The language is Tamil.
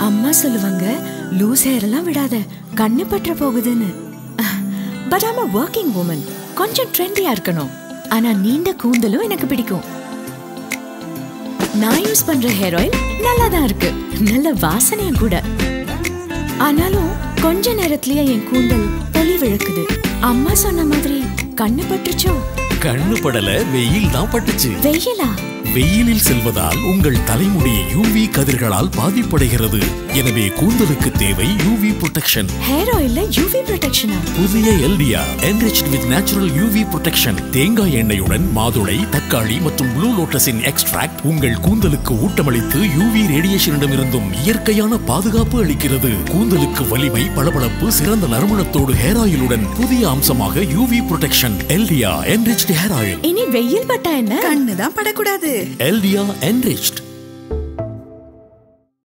அம்மா சொல்லுவாங்க லூஸ் ஹேர் எல்லாம் விடாத, கண்ணு பற்ற போகுதுன்னு. But I'm a working woman. கொஞ்சம் ட்ரெண்டியா இருக்கணும். ஆனா நீண்ட கூந்தலும் எனக்கு பிடிக்கும். நான் யூஸ் பண்ற ஹேர் ஆயில் நல்லா தான் இருக்கு, நல்ல வாசனையும் கூட. ஆனாலும் கொஞ்ச நேரத்திலேயே என் கூந்தல் தொலி விழுக்குது. அம்மா சொன்ன மாதிரி கண்ணு பட்டுச்சோ? கண்ணு படல, வெயில் தான் பட்டுச்சு. வெயிலா? வெயிலில் செல்வதால் உங்கள் தலைமுடி யூவி கதிர்களால் பாதிப்படைகிறது. எனவே கூந்தலுக்கு தேவை யூவி ப்ரொடெக்ஷன். ஹேர் ஆயில்ல யூவி ப்ரொடெக்ஷனா? புதிய எல்டியா enriched with natural UV protection. தேங்காய் எண்ணெயுடன் மாதுளை, தக்காளி மற்றும் ப்ளூ லோட்டஸின் எக்ஸ்ட்ராக்ட் உங்கள் கூந்தலுக்கு ஊட்டமளித்து யூவி ரேடியேஷனிடமிருந்தும் இயற்கையான பாதுகாப்பு அளிக்கிறது. கூந்தலுக்கு வலிமை, பளபளப்பு, சிறந்த நறுமணத்தோடு ஹேர் ஆயிலுடன் புதிய அம்சமாக யூவி ப்ரொடெக்ஷன் எல்டியா enriched ஹேர் ஆயில். இனி வெயில் பட்டா என்ன? கண்ணு தான் படக்கூடாது. எல்டியா enriched.